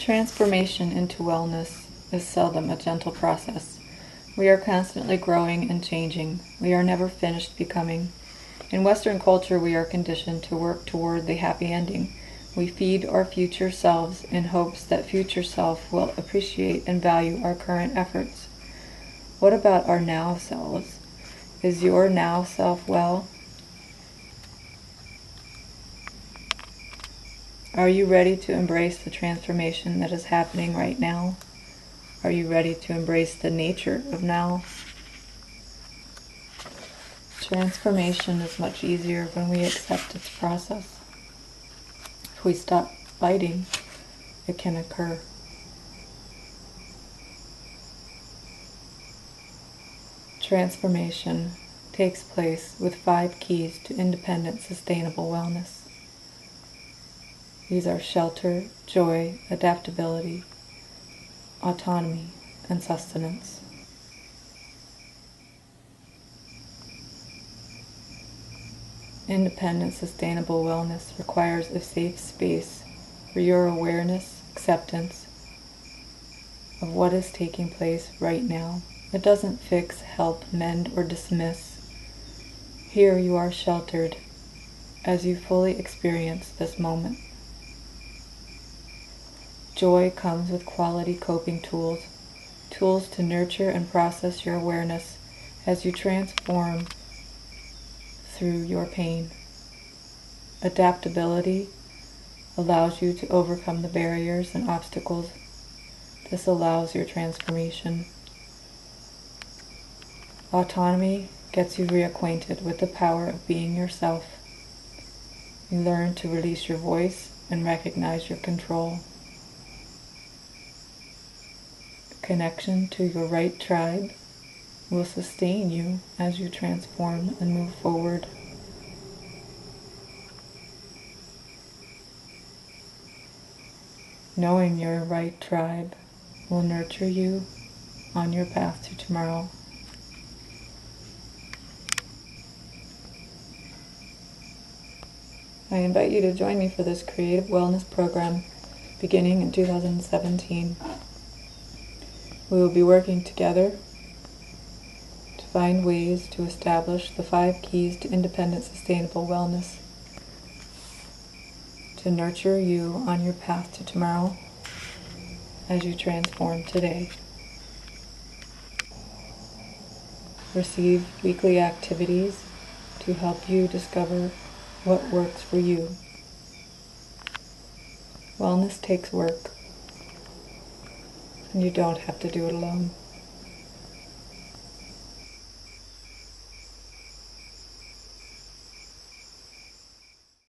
Transformation into wellness is seldom a gentle process. We are constantly growing and changing. We are never finished becoming. In Western culture, we are conditioned to work toward the happy ending. We feed our future selves in hopes that future self will appreciate and value our current efforts. What about our now selves? Is your now self well? Are you ready to embrace the transformation that is happening right now? Are you ready to embrace the nature of now? Transformation is much easier when we accept its process. If we stop fighting, it can occur. Transformation takes place with 5 keys to independent, sustainable wellness. These are shelter, joy, adaptability, autonomy, and sustenance. Independent, sustainable wellness requires a safe space for your awareness, acceptance of what is taking place right now. It doesn't fix, help, mend, or dismiss. Here you are sheltered as you fully experience this moment. Joy comes with quality coping tools to nurture and process your awareness as you transform through your pain. Adaptability allows you to overcome the barriers and obstacles. This allows your transformation. Autonomy gets you reacquainted with the power of being yourself. You learn to release your voice and recognize your control. Connection to your right tribe will sustain you as you transform and move forward. Knowing your right tribe will nurture you on your path to tomorrow. I invite you to join me for this creative wellness program beginning in 2017. We will be working together to find ways to establish the 5 keys to independent, sustainable wellness, to nurture you on your path to tomorrow as you transform today. Receive weekly activities to help you discover what works for you. Wellness takes work, and you don't have to do it alone.